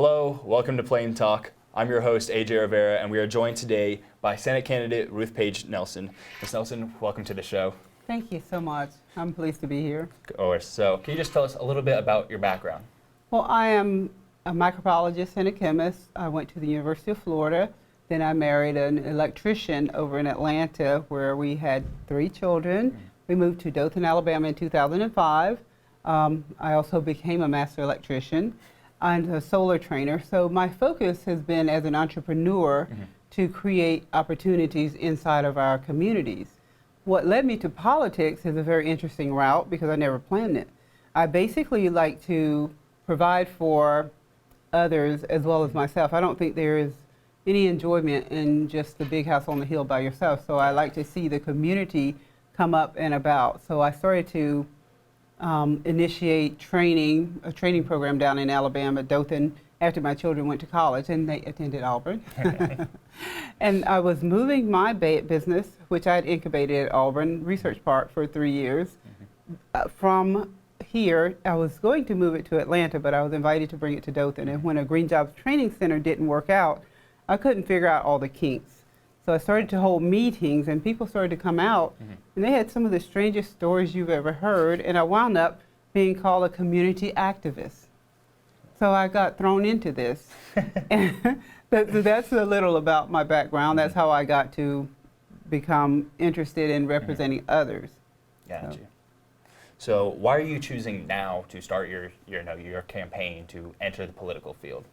Hello, welcome to Plain Talk. I'm your host, AJ Rivera, and we are joined today by Senate candidate Ruth Page Nelson. Ms. Nelson, welcome to the show. Thank you so much. I'm pleased to be here. Of course. So, can you just tell us a little bit about your background? Well, I am a microbiologist and a chemist. I went to the University of Florida. Then I married an electrician over in Atlanta where we had 3 children. We moved to Dothan, Alabama in 2005. I also became a master electrician. I'm a solar trainer. So my focus has been as an entrepreneur to create opportunities inside of our communities. What led me to politics is a very interesting route because I never planned it. I basically like to provide for others as well as myself. I don't think there is any enjoyment in just the big house on the hill by yourself. So I like to see the community come up and about. So I started to initiate a training program down in Alabama, Dothan, after my children went to college and they attended Auburn. And I was moving my business, which I had incubated at Auburn Research Park for 3 years. From here, I was going to move it to Atlanta, but I was invited to bring it to Dothan. And when a Green Jobs Training Center didn't work out, I couldn't figure out all the kinks. So I started to hold meetings and people started to come out and they had some of the strangest stories you've ever heard, and I wound up being called a community activist. So I got thrown into this. And that's a little about my background. That's how I got to become interested in representing others. Gotcha. So why are you choosing now to start your campaign to enter the political field?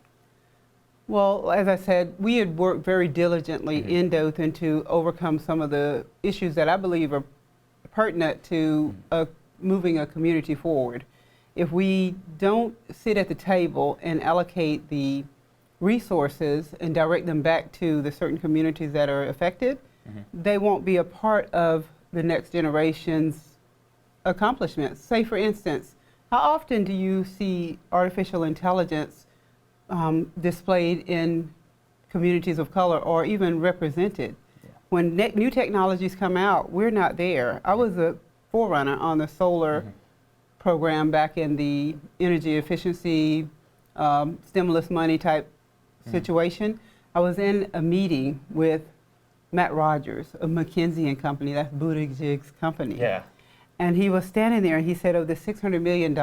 Well, as I said, we had worked very diligently in Dothan to overcome some of the issues that I believe are pertinent to moving a community forward. If we don't sit at the table and allocate the resources and direct them back to the certain communities that are affected, they won't be a part of the next generation's accomplishments. Say, for instance, how often do you see artificial intelligence displayed in communities of color or even represented? When new technologies come out, we're not there. I was a forerunner on the solar program back in the energy efficiency stimulus money type situation. I was in a meeting with Matt Rogers of McKinsey and Company, that's Buttigieg's company. Yeah. And he was standing there and he said, of the $600 million,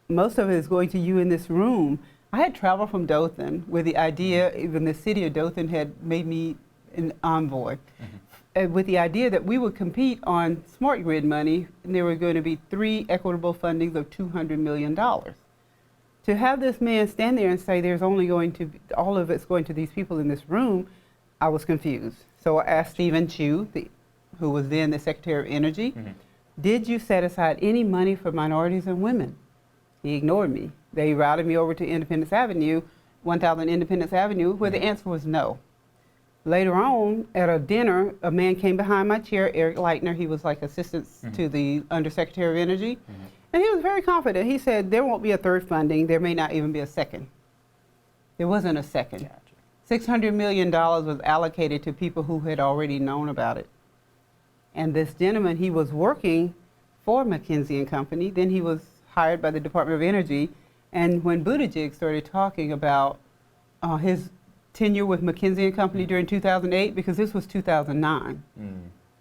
most of it is going to you in this room. I had traveled from Dothan with the idea, even the city of Dothan had made me an envoy, with the idea that we would compete on smart grid money, and there were going to be 3 equitable fundings of $200 million. To have this man stand there and say there's only going to be, all of it's going to these people in this room, I was confused. So I asked Stephen Chu, who was then the Secretary of Energy, did you set aside any money for minorities and women? He ignored me. They routed me over to Independence Avenue, 1000 Independence Avenue, where the answer was no. Later on, at a dinner, a man came behind my chair, Eric Leitner. He was like assistant to the Undersecretary of Energy. And he was very confident. He said, there won't be a 3rd funding. There may not even be a 2nd. There wasn't a 2nd. Gotcha. $600 million was allocated to people who had already known about it. And this gentleman, he was working for McKinsey and Company. Then he was hired by the Department of Energy. And when Buttigieg started talking about his tenure with McKinsey and Company during 2008, because this was 2009,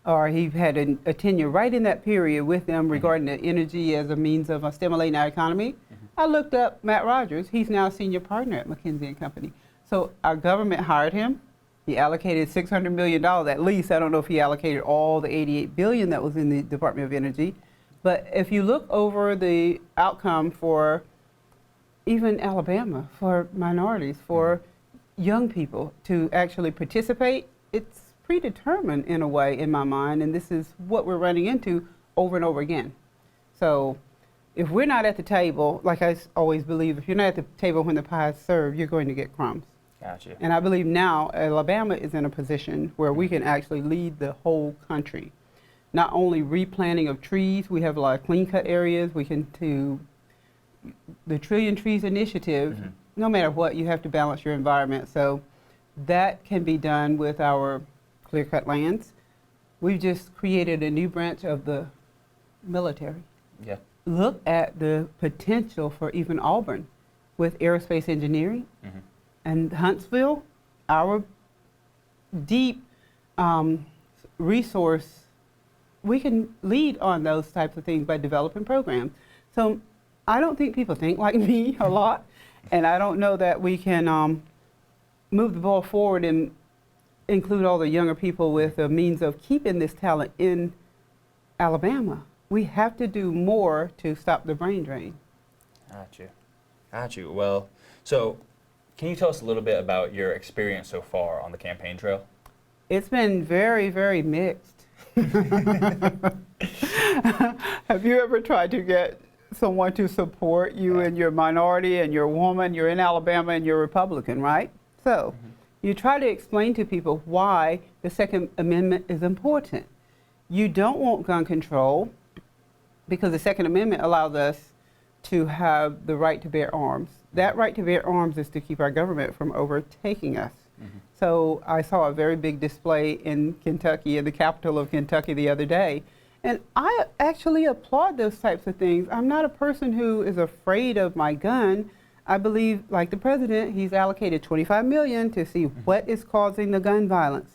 or he had a tenure right in that period with them regarding the energy as a means of stimulating our economy, I looked up Matt Rogers. He's now a senior partner at McKinsey and Company. So our government hired him. He allocated $600 million at least. I don't know if he allocated all the $88 billion that was in the Department of Energy. But if you look over the outcome for even Alabama, for minorities, for young people to actually participate, it's predetermined in a way in my mind, and this is what we're running into over and over again. So if we're not at the table, like I always believe, if you're not at the table when the pie is served, you're going to get crumbs. Gotcha. And I believe now Alabama is in a position where we can actually lead the whole country. Not only replanting of trees, we have a lot of clean cut areas, we can do the Trillion Trees Initiative. No matter what, you have to balance your environment. So that can be done with our clear cut lands. We've just created a new branch of the military. Yeah. Look at the potential for even Auburn. with aerospace engineering. And Huntsville, our deep resource, we can lead on those types of things by developing programs. So I don't think people think like me a lot, and I don't know that we can move the ball forward and include all the younger people with a means of keeping this talent in Alabama. We have to do more to stop the brain drain. Got you. Well, so can you tell us a little bit about your experience so far on the campaign trail? It's been very, very mixed. Have you ever tried to get someone to support you in your minority and you're a woman, you're in Alabama and you're Republican, right? So you try to explain to people why the Second Amendment is important. You don't want gun control because the Second Amendment allows us to have the right to bear arms. That right to bear arms is to keep our government from overtaking us. So I saw a very big display in Kentucky, in the capital of Kentucky the other day. And I actually applaud those types of things. I'm not a person who is afraid of my gun. I believe, like the president, he's allocated $25 million to see what is causing the gun violence.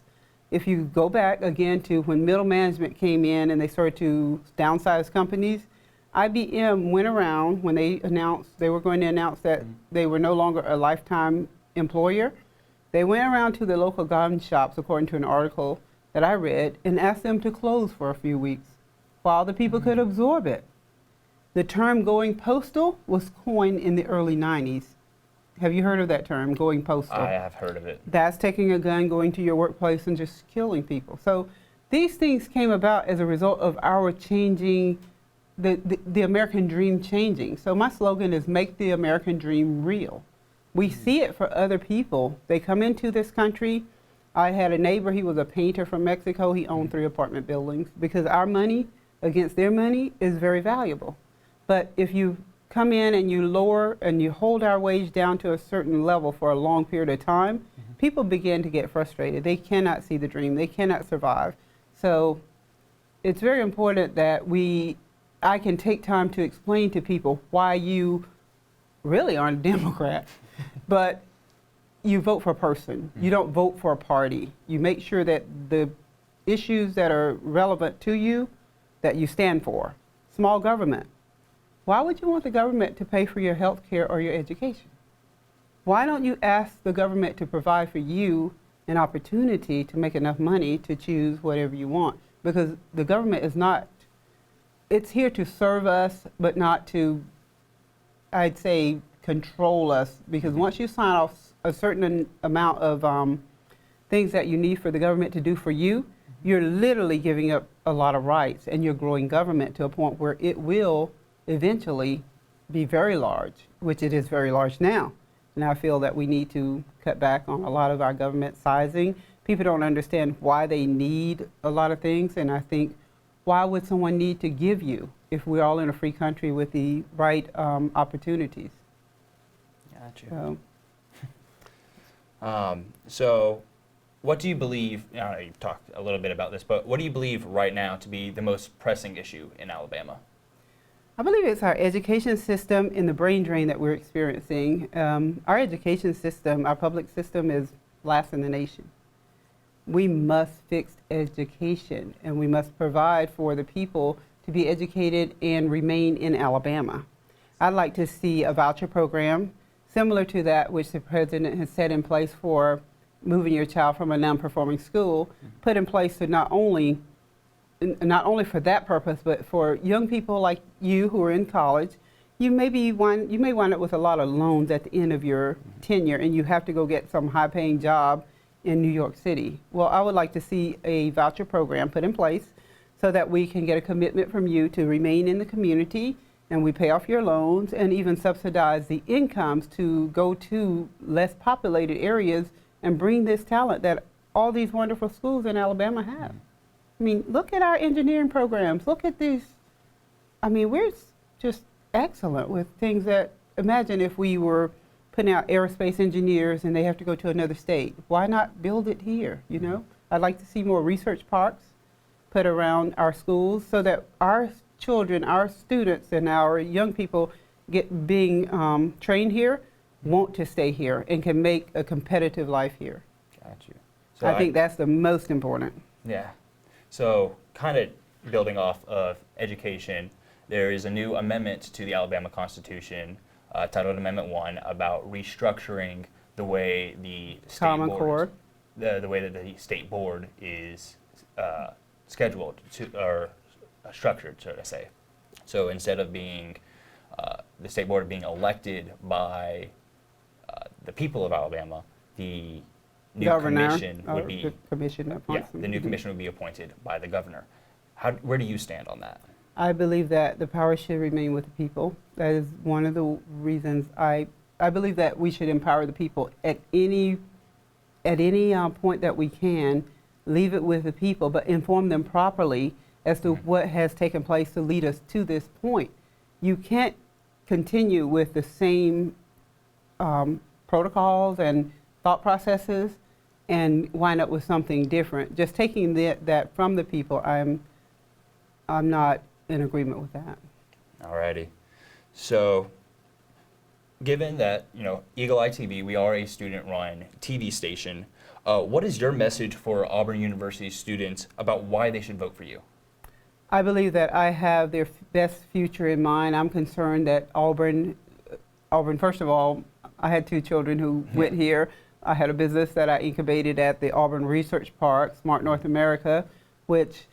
If you go back again to when middle management came in and they started to downsize companies, IBM went around when they announced they were going to announce that they were no longer a lifetime employer. They went around to the local gun shops, according to an article that I read, and asked them to close for a few weeks while the people could absorb it. The term going postal was coined in the early 90s. Have you heard of that term, going postal? I have heard of it. That's taking a gun, going to your workplace, and just killing people. So these things came about as a result of our changing, the American dream changing. So my slogan is make the American dream real. We see it for other people. They come into this country. I had a neighbor, he was a painter from Mexico. He owned 3 apartment buildings because our money against their money is very valuable. But if you come in and you lower and you hold our wage down to a certain level for a long period of time, people begin to get frustrated. They cannot see the dream. They cannot survive. So it's very important that I can take time to explain to people why you really aren't a Democrat, but you vote for a person. You don't vote for a party. You make sure that the issues that are relevant to you, that you stand for. Small government. Why would you want the government to pay for your health care or your education? Why don't you ask the government to provide for you an opportunity to make enough money to choose whatever you want? Because the government is not, it's here to serve us, but not to, I'd say, control us. Because once you sign off a certain amount of things that you need for the government to do for you, you're literally giving up a lot of rights, and you're growing government to a point where it will eventually be very large, which it is very large now. And I feel that we need to cut back on a lot of our government sizing. People don't understand why they need a lot of things, and I think, why would someone need to give you if we're all in a free country with the right opportunities? Gotcha. So what do you believe, you've talked a little bit about this, but what do you believe right now to be the most pressing issue in Alabama? I believe it's our education system and the brain drain that we're experiencing. Our education system, our public system, is last in the nation. We must fix education, and we must provide for the people to be educated and remain in Alabama. I'd like to see a voucher program similar to that which the president has set in place for moving your child from a non-performing school, put in place to not only for that purpose, but for young people like you who are in college. You may wind up with a lot of loans at the end of your tenure, and you have to go get some high-paying job in New York City. Well, I would like to see a voucher program put in place so that we can get a commitment from you to remain in the community, and we pay off your loans and even subsidize the incomes to go to less populated areas and bring this talent that all these wonderful schools in Alabama have. I mean, look at our engineering programs. Look at these. I mean, we're just excellent with things that, imagine if we were putting out aerospace engineers and they have to go to another state. Why not build it here, you know? I'd like to see more research parks put around our schools so that our children, our students, and our young people being trained here want to stay here and can make a competitive life here. Got you. So I think that's the most important. Yeah. So kind of building off of education, there is a new amendment to the Alabama Constitution, titled Amendment 1, about restructuring the way the state Common board, Core. the way that the state board is scheduled to, or structured, so to say. So instead of being the state board being elected by the people of Alabama, the new Governor, commission would be the commission appoints them. the new commission would be appointed by the governor. Where do you stand on that? I believe that the power should remain with the people. That is one of the reasons I believe that we should empower the people at any point that we can. Leave it with the people, but inform them properly as to what has taken place to lead us to this point. You can't continue with the same protocols and thought processes and wind up with something different. Just taking that from the people, I'm not in agreement with that. Alrighty. So, given that, Eagle Eye TV, we are a student-run TV station, what is your message for Auburn University students about why they should vote for you? I believe that I have their best future in mind. I'm concerned that Auburn, first of all, I had 2 children who went here. I had a business that I incubated at the Auburn Research Park, Smart North America, which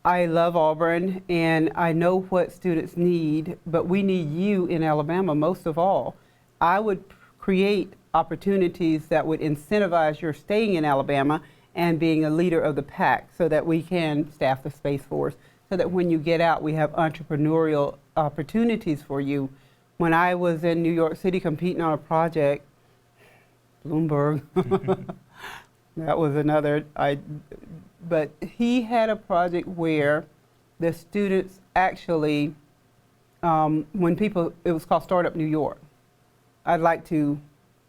I love Auburn and I know what students need, but we need you in Alabama most of all. I would create opportunities that would incentivize your staying in Alabama and being a leader of the pack so that we can staff the Space Force, so that when you get out, we have entrepreneurial opportunities for you. When I was in New York City competing on a project, Bloomberg, that was another, but he had a project where the students actually, it was called Startup New York. I'd like to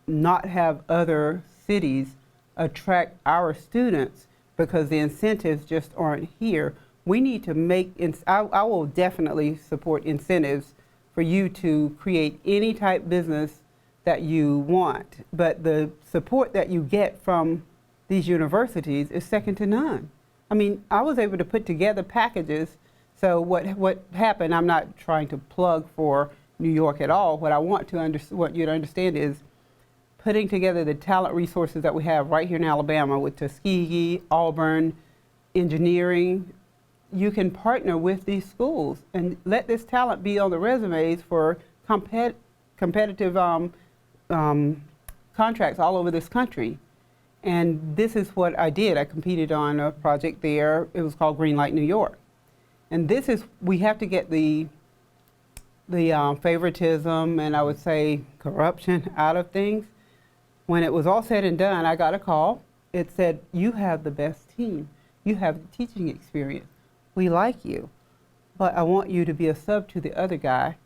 not have other cities attract our students because the incentives just aren't here. We need to make, I will definitely support incentives for you to create any type business that you want, but the support that you get from these universities is second to none. I mean, I was able to put together packages. So what happened, I'm not trying to plug for New York at all. What I want you to understand is putting together the talent resources that we have right here in Alabama with Tuskegee, Auburn, engineering. You can partner with these schools and let this talent be on the resumes for competitive contracts all over this country. And this is what I did. I competed on a project there. It was called Green Light New York. And this is, we have to get the favoritism and I would say corruption out of things. When it was all said and done, I got a call. It said, you have the best team. You have the teaching experience. We like you, but I want you to be a sub to the other guy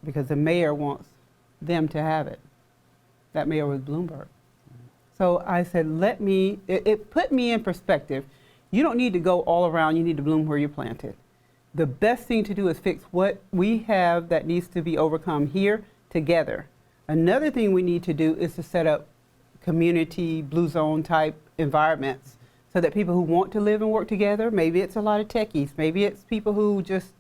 because the mayor wants them to have it. That mayor was Bloomberg. So I said, it put me in perspective. You don't need to go all around, you need to bloom where you're planted. The best thing to do is fix what we have that needs to be overcome here together. Another thing we need to do is to set up community blue zone type environments so that people who want to live and work together, maybe it's a lot of techies, maybe it's people who just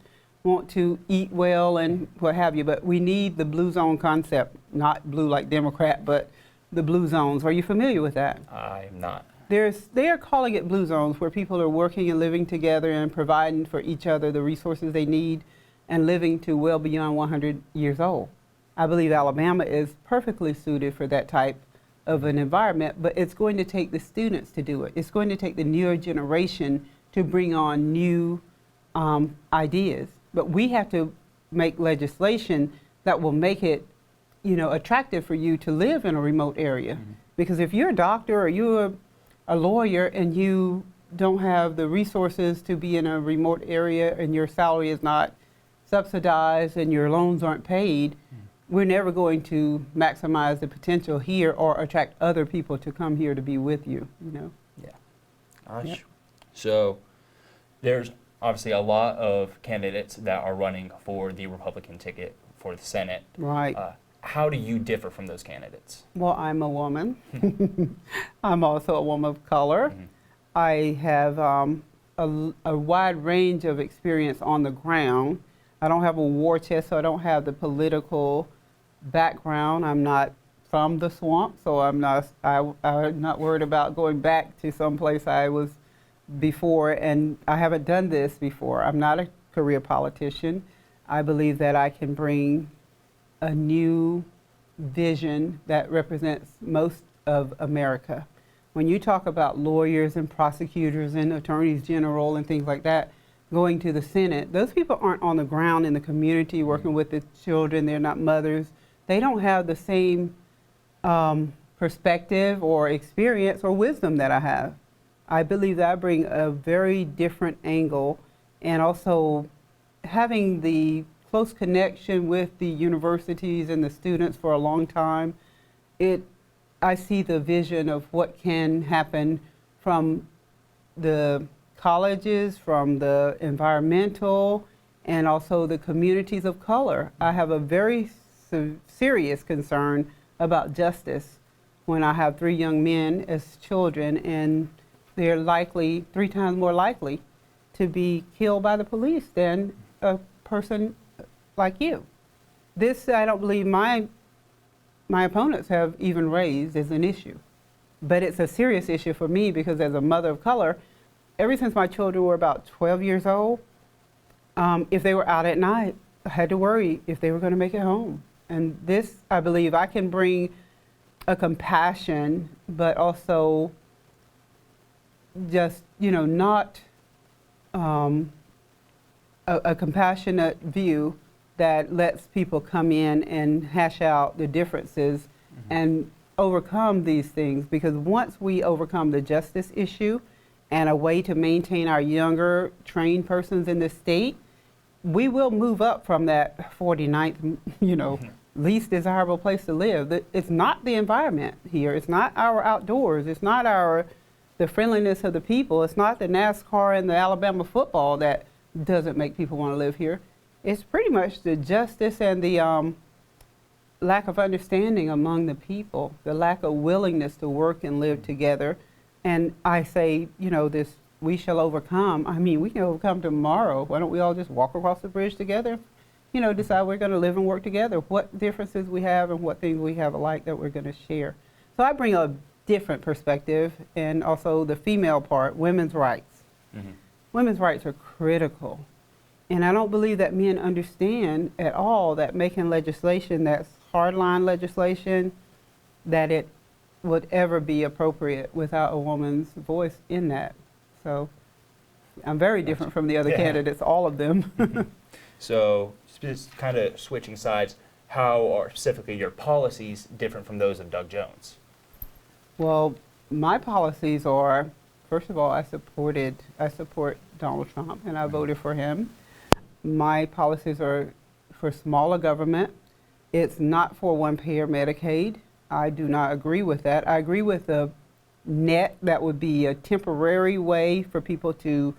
want to eat well and what have you, but we need the blue zone concept, not blue like Democrat, but the blue zones. Are you familiar with that? I'm not. They are calling it blue zones, where people are working and living together and providing for each other the resources they need and living to well beyond 100 years old. I believe Alabama is perfectly suited for that type of an environment, but it's going to take the students to do it. It's going to take the newer generation to bring on new ideas. But we have to make legislation that will make it, attractive for you to live in a remote area. Mm-hmm. Because if you're a doctor or you're a lawyer and you don't have the resources to be in a remote area and your salary is not subsidized and your loans aren't paid, we're never going to maximize the potential here or attract other people to come here to be with you, Yeah. Yep. So there's obviously a lot of candidates that are running for the Republican ticket for the Senate. Right. How do you differ from those candidates? Well, I'm a woman. I'm also a woman of color. Mm-hmm. I have a wide range of experience on the ground. I don't have a war chest, so I don't have the political background. I'm not from the swamp, so I'm not worried about going back to some place I was before, and I haven't done this before. I'm not a career politician. I believe that I can bring a new vision that represents most of America. When you talk about lawyers and prosecutors and attorneys general and things like that going to the Senate, those people aren't on the ground in the community working with the children. They're not mothers. They don't have the same perspective or experience or wisdom that I have. I believe that I bring a very different angle, and also having the close connection with the universities and the students for a long time, I see the vision of what can happen from the colleges, from the environmental, and also the communities of color. I have a very serious concern about justice when I have 3 young men as children, and they're likely 3 times more likely to be killed by the police than a person like you. This, I don't believe my opponents have even raised as an issue. But it's a serious issue for me because as a mother of color, ever since my children were about 12 years old, if they were out at night, I had to worry if they were going to make it home. And this, I believe, I can bring a compassion, but also just, not a compassionate view that lets people come in and hash out the differences and overcome these things. Because once we overcome the justice issue and a way to maintain our younger trained persons in the state, we will move up from that 49th, least desirable place to live. It's not the environment here. It's not our outdoors. It's not the friendliness of the people. It's not the NASCAR and the Alabama football that doesn't make people want to live here. It's pretty much the justice and the lack of understanding among the people, the lack of willingness to work and live together. And I say, this, we shall overcome. I mean, we can overcome tomorrow. Why don't we all just walk across the bridge together? Decide we're going to live and work together, what differences we have and what things we have alike that we're going to share. So I bring a different perspective, and also the female part, women's rights. Mm-hmm. Women's rights are critical. And I don't believe that men understand at all that making legislation that's hardline legislation, that it would ever be appropriate without a woman's voice in that. So I'm very different from the other candidates, all of them. Mm-hmm. So just kind of switching sides, how are specifically your policies different from those of Doug Jones? Well, my policies are, first of all, I support Donald Trump, and I voted for him. My policies are for smaller government. It's not for one-payer Medicaid. I do not agree with that. I agree with the net that would be a temporary way for people to,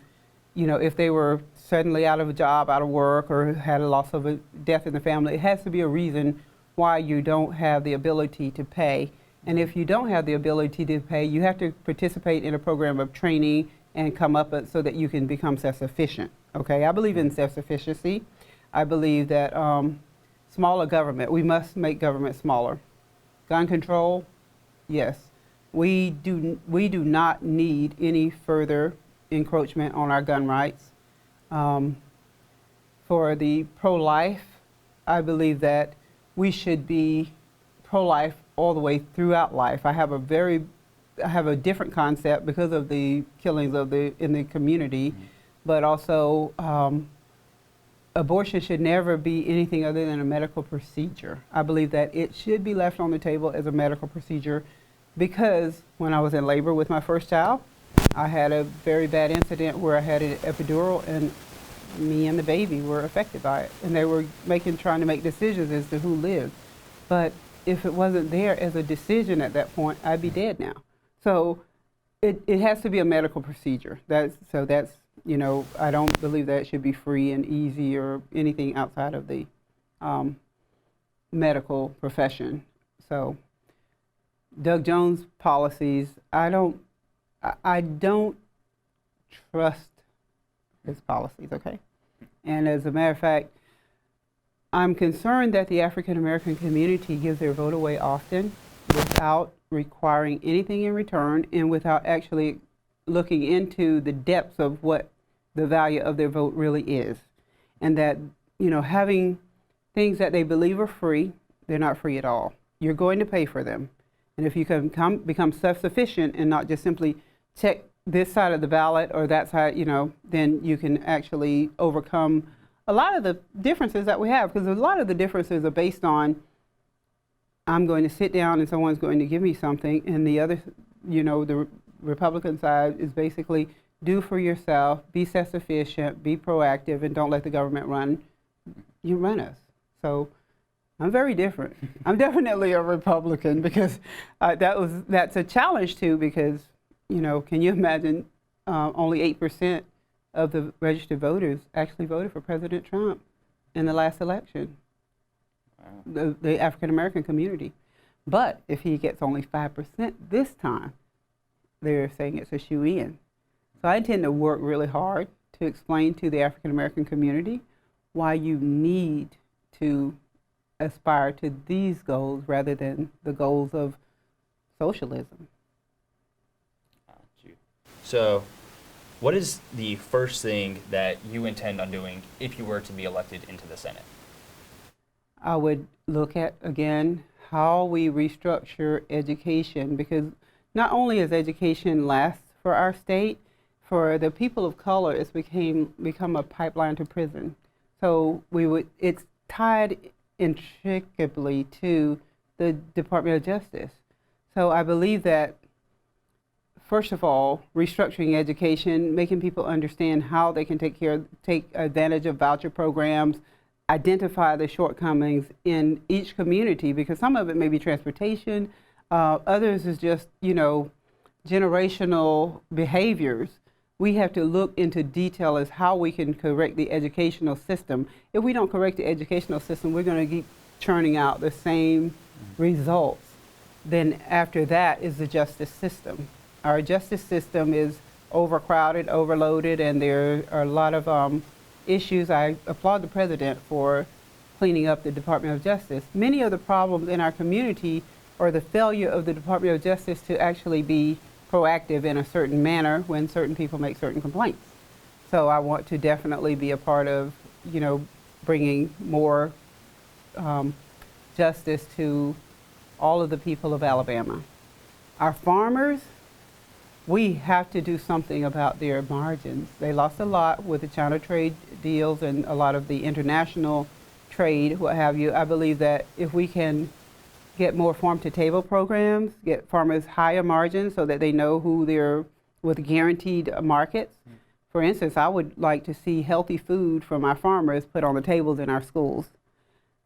if they were suddenly out of a job, out of work, or had a loss of a death in the family, it has to be a reason why you don't have the ability to pay. And if you don't have the ability to pay, you have to participate in a program of training and come up so that you can become self-sufficient. Okay, I believe in self-sufficiency. I believe that smaller government, we must make government smaller. Gun control, yes. We do not need any further encroachment on our gun rights. For the pro-life, I believe that we should be pro-life all the way throughout life. I have a different concept because of the killings in the community, mm-hmm. but also abortion should never be anything other than a medical procedure. I believe that it should be left on the table as a medical procedure because when I was in labor with my first child, I had a very bad incident where I had an epidural and me and the baby were affected by it. And they were trying to make decisions as to who lived. But if it wasn't there as a decision at that point, I'd be dead now. So it has to be a medical procedure. That's I don't believe that it should be free and easy or anything outside of the medical profession. So Doug Jones' policies, I don't trust his policies, okay? And as a matter of fact, I'm concerned that the African American community gives their vote away often without requiring anything in return and without actually looking into the depths of what the value of their vote really is. And that, having things that they believe are free, they're not free at all. You're going to pay for them. And if you can become self-sufficient and not just simply check this side of the ballot or that side, then you can actually overcome a lot of the differences that we have, because a lot of the differences are based on I'm going to sit down and someone's going to give me something, and the other, the Republican side is basically do for yourself, be self-sufficient, be proactive, and don't let the government run us. So I'm very different. I'm definitely a Republican because that's a challenge too, because, can you imagine only 8% of the registered voters actually voted for President Trump in the last election, the African American community. But if he gets only 5% this time, they're saying it's a shoo-in. So I intend to work really hard to explain to the African American community why you need to aspire to these goals rather than the goals of socialism. So, what is the first thing that you intend on doing if you were to be elected into the Senate? I would look at, again, how we restructure education, because not only is education last for our state, for the people of color, it's become a pipeline to prison. So it's tied intricately to the Department of Justice. So I believe that, first of all, restructuring education, making people understand how they can take advantage of voucher programs, identify the shortcomings in each community, because some of it may be transportation, others is just, generational behaviors. We have to look into detail as how we can correct the educational system. If we don't correct the educational system, we're going to keep churning out the same results. Then after that is the justice system. Our justice system is overcrowded, overloaded, and there are a lot of issues. I applaud the president for cleaning up the Department of Justice. Many of the problems in our community are the failure of the Department of Justice to actually be proactive in a certain manner when certain people make certain complaints. So I want to definitely be a part of, bringing more justice to all of the people of Alabama. Our farmers, we have to do something about their margins. They lost a lot with the China trade deals and a lot of the international trade, what have you. I believe that if we can get more farm-to-table programs, get farmers higher margins so that they know who they're with guaranteed markets. For instance, I would like to see healthy food from our farmers put on the tables in our schools.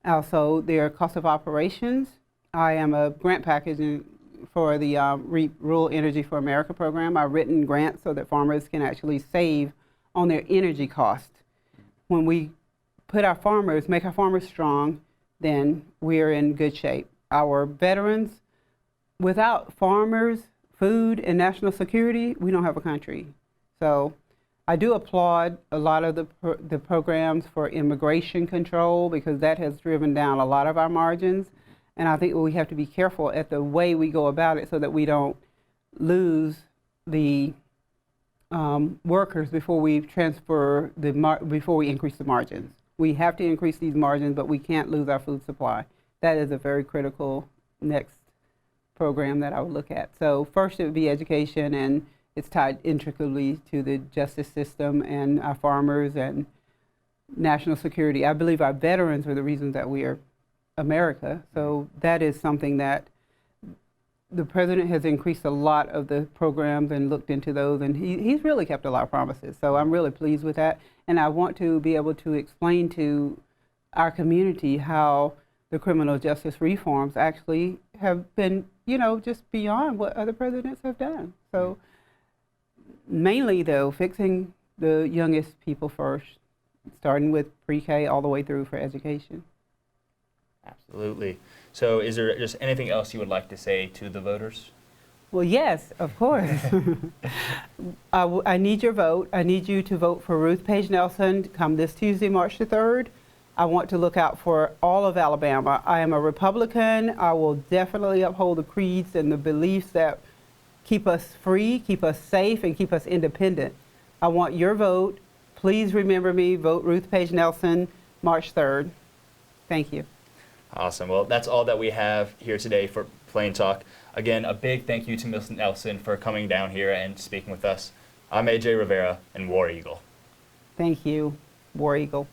Also, their cost of operations. I am a grant package for the Rural Energy for America program. I've written grants so that farmers can actually save on their energy cost. When we put our farmers, make our farmers strong, then we're in good shape. Our veterans, without farmers, food, and national security, we don't have a country. So I do applaud a lot of the programs for immigration control, because that has driven down a lot of our margins. And I think we have to be careful at the way we go about it so that we don't lose the workers before we transfer before we increase the margins. We have to increase these margins, but we can't lose our food supply. That is a very critical next program that I would look at. So first it would be education, and it's tied intricately to the justice system and our farmers and national security. I believe our veterans are the reasons that we are America. So that is something that the president has increased a lot of the programs and looked into those, and he's really kept a lot of promises. So I'm really pleased with that. And I want to be able to explain to our community how the criminal justice reforms actually have been, just beyond what other presidents have done. So mainly, though, fixing the youngest people first, starting with pre-K all the way through for education. Absolutely. Absolutely. So is there just anything else you would like to say to the voters? Well, yes, of course. I need your vote. I need you to vote for Ruth Page Nelson come this Tuesday, March the 3rd. I want to look out for all of Alabama. I am a Republican. I will definitely uphold the creeds and the beliefs that keep us free, keep us safe, and keep us independent. I want your vote. Please remember me. Vote Ruth Page Nelson, March 3rd. Thank you. Awesome. Well, that's all that we have here today for Plain Talk. Again, a big thank you to Ms. Nelson for coming down here and speaking with us. I'm AJ Rivera and War Eagle. Thank you, War Eagle.